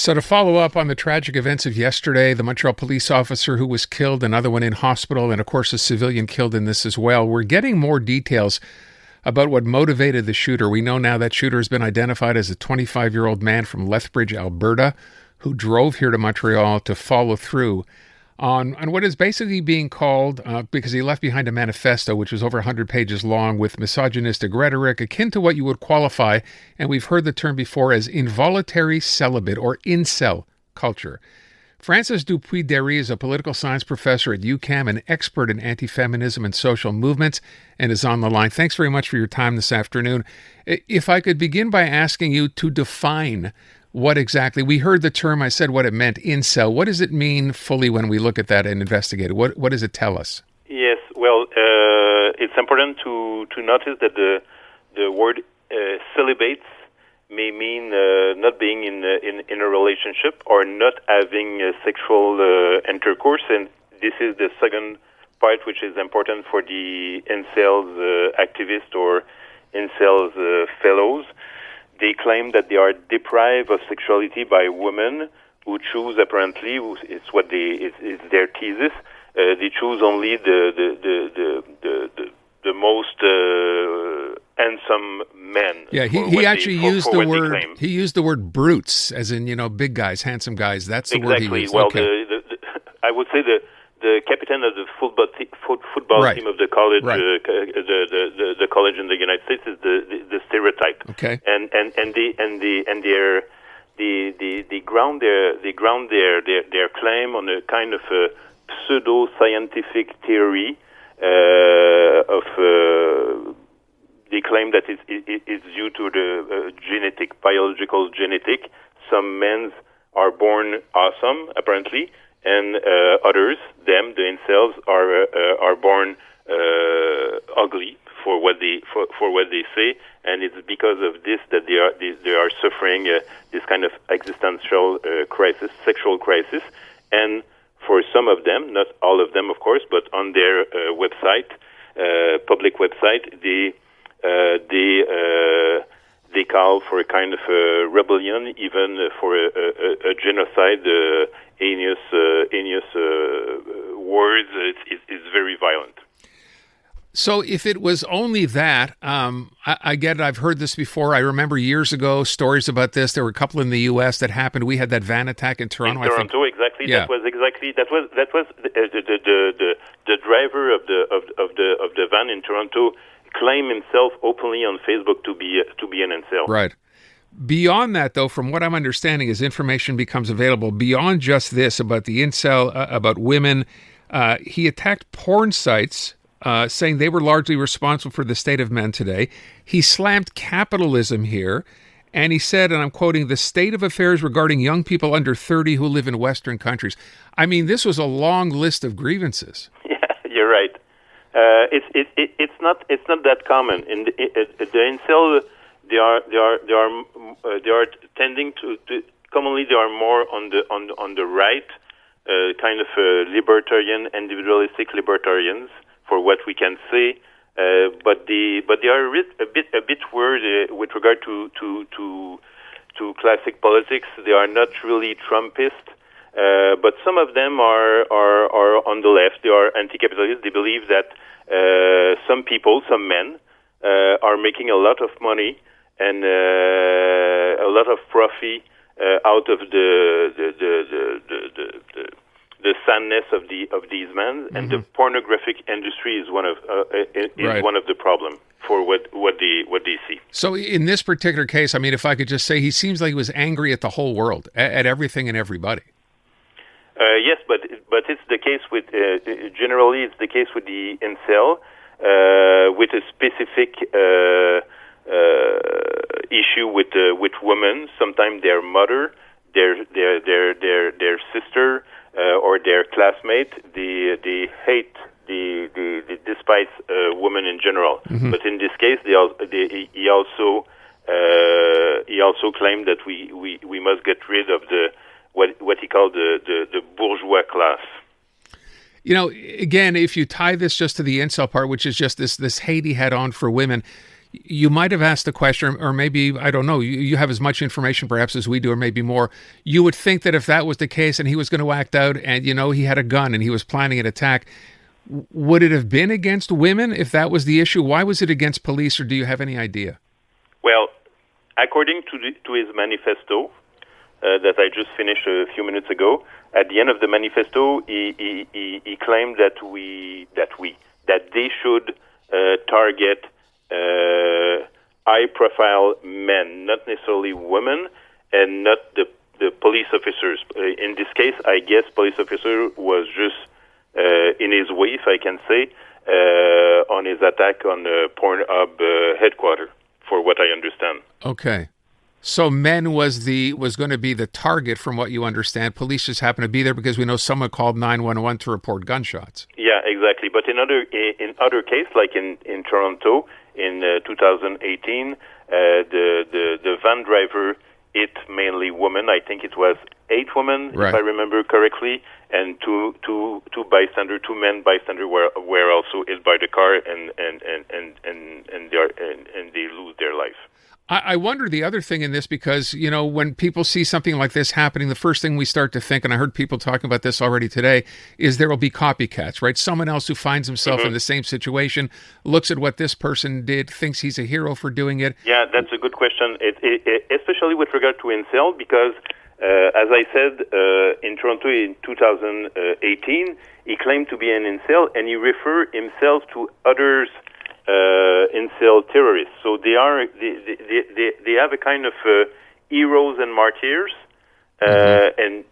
So to follow up on the tragic events of yesterday, the Montreal police officer who was killed, another one in hospital, and of course a civilian killed in this as well, we're getting more details about what motivated the shooter. We know now that shooter has been identified as a 25-year-old man from Lethbridge, Alberta, who drove here to Montreal to follow through on what is basically being called, because he left behind a manifesto, which was over 100 pages long, with misogynistic rhetoric, akin to what you would qualify, and we've heard the term before, as involuntary celibate or incel culture. Francis Dupuis-Deri is a political science professor at UQAM, an expert in antifeminism and social movements, and is on the line. Thanks very much for your time this afternoon. If I could begin by asking you to define what exactly, we heard the term, I said what it meant, incel. What does it mean fully when we look at that and investigate it? What does it tell us? Yes, well, it's important to notice that the word celibates may mean not being in a relationship or not having sexual intercourse, and this is the second part which is important for the incels activists or incels fellows. They claim that they are deprived of sexuality by women who choose, apparently, it's what it's their thesis. They choose only the most handsome men. Yeah, he actually used the word. He used the word brutes, as in big guys, handsome guys. That's the word he used. Well, okay. I would say the captain of the football right. team of the college, right. The college in the United States is the stereotype. Okay. And they ground their claim on a kind of a pseudo-scientific theory of. They claim that it's due to the biological genetic. Some men are born awesome, apparently, and others, the incels, are born ugly for what they say, and it's because of this that they are suffering this kind of existential crisis, sexual crisis, and for some of them, not all of them, of course, but on their website, public website, they call for a kind of a rebellion, even for a genocide, heinous words. It's very violent. So if it was only that, I get it. I've heard this before. I remember years ago stories about this. There were a couple in the U.S. that happened. We had that van attack in Toronto. Exactly. Yeah. That was the driver of the van in Toronto claimed himself openly on Facebook to be an incel. Right. Beyond that, though, from what I'm understanding, as information becomes available, beyond just this about the incel, about women, he attacked porn sites, saying they were largely responsible for the state of men today. He slammed capitalism here, and he said, and I'm quoting, the state of affairs regarding young people under 30 who live in Western countries. I mean, this was a long list of grievances. Yeah, you're right. It's not that common. In the incel, they are tending to commonly they are more on the right, kind of libertarian, individualistic libertarians, for what we can say, but they are a bit weird with regard to classic politics. They are not really Trumpist, but some of them are on the left. They are anti-capitalist. They believe that some people, some men, are making a lot of money and a lot of profit out of the sadness of these men, and the pornographic industry is one of the problem for what they see. So in this particular case, I mean, if I could just say, he seems like he was angry at the whole world, at everything and everybody. Yes, but it's the case with generally it's the case with the incel with a specific issue with women. Sometimes their mother, their sister, or their classmate. They hate, they despise women in general. But in this case, he also claimed that we must get rid of what he called the bourgeois class. Again, if you tie this just to the incel part, which is just this hate he had on for women, you might have asked the question, or maybe, I don't know, you have as much information perhaps as we do, or maybe more. You would think that if that was the case and he was going to act out and, he had a gun and he was planning an attack, would it have been against women if that was the issue? Why was it against police, or do you have any idea? Well, according to his manifesto that I just finished a few minutes ago, at the end of the manifesto, he claimed that they should target high-profile men, not necessarily women, and not the police officers. In this case, I guess police officer was just in his way, if I can say, on his attack on the Pornhub headquarters, for what I understand. Okay. So men was going to be the target from what you understand. Police just happened to be there because we know someone called 911 to report gunshots. Yeah, exactly. But in other cases, like in Toronto in 2018, the van driver hit mainly women. I think it was 8 women, right, if I remember correctly, and two men bystander were also hit by the car, and they lose their life. I wonder the other thing in this, because, when people see something like this happening, the first thing we start to think, and I heard people talking about this already today, is there will be copycats, right? Someone else who finds himself in the same situation, looks at what this person did, thinks he's a hero for doing it. Yeah, that's a good question, especially with regard to incel, because, as I said, in Toronto in 2018, he claimed to be an incel, and he referred himself to others incel terrorists. So they have a kind of heroes and martyrs, and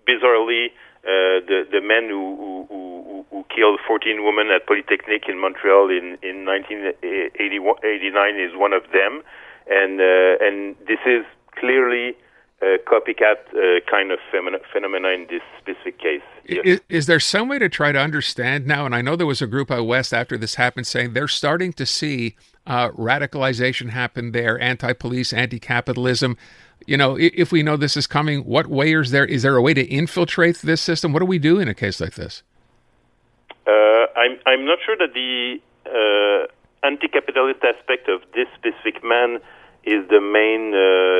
bizarrely, the man who killed 14 women at Polytechnic in Montreal in 1989 is one of them, and this is clearly a copycat kind of phenomena in this specific case. Yes. Is there some way to try to understand now, and I know there was a group out west after this happened saying they're starting to see radicalization happen there, anti-police, anti-capitalism. If we know this is coming, what way is there a way to infiltrate this system? What do we do in a case like this? I'm not sure that the anti-capitalist aspect of this specific man is the main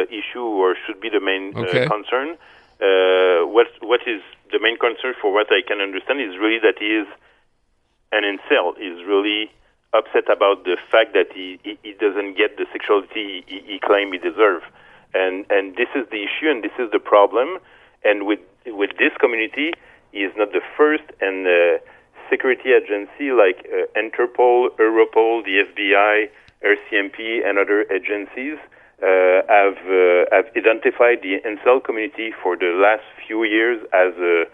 issue, or should be the main concern. What is the main concern, for what I can understand, is really that he is an incel. He's really upset about the fact that he doesn't get the sexuality he claims he deserves. And this is the issue, and this is the problem. And with this community, he is not the first, and security agency like Interpol, Europol, the FBI, RCMP, and other agencies have identified the incel community for the last few years as a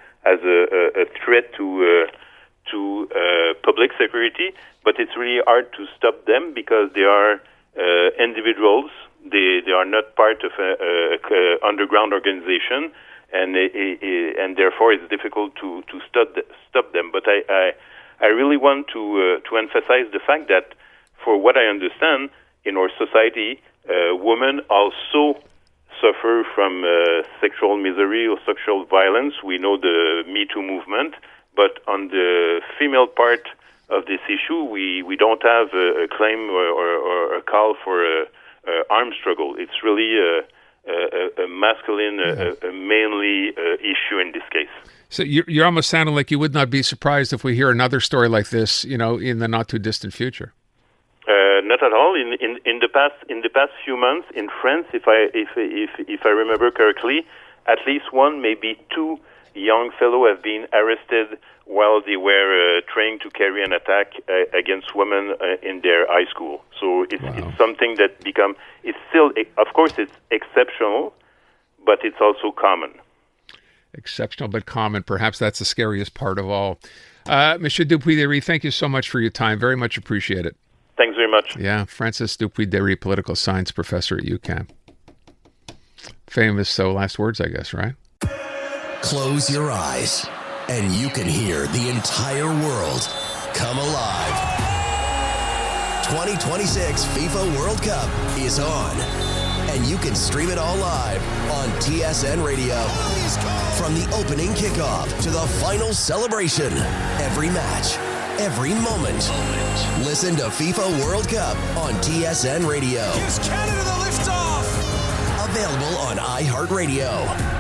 threat to public security. But it's really hard to stop them because they are individuals. They are not part of a underground organization, and therefore it's difficult to stop them. But I really want to emphasize the fact that, for what I understand, in our society, women also suffer from sexual misery or sexual violence. We know the Me Too movement, but on the female part of this issue, we don't have a claim or a call for a armed struggle. It's really a masculine, a manly issue in this case. So you're almost sounding like you would not be surprised if we hear another story like this, in the not too distant future. Not at all. In the past few months in France, if I remember correctly, at least one, maybe 2 young fellows have been arrested while they were trying to carry an attack against women in their high school. So it's something that it's still, of course, it's exceptional, but it's also common. Exceptional but common. Perhaps that's the scariest part of all. Monsieur Dupuis-Deri, thank you so much for your time. Very much appreciate it. Thanks very much. Yeah, Francis Dupuis-Deri, political science professor at UQAM. Famous last words, I guess, right? Close your eyes, and you can hear the entire world come alive. 2026 FIFA World Cup is on, and you can stream it all live on TSN Radio. From the opening kickoff to the final celebration, every match, every moment. Listen to FIFA World Cup on TSN Radio. Here's Canada the liftoff. Available on iHeartRadio.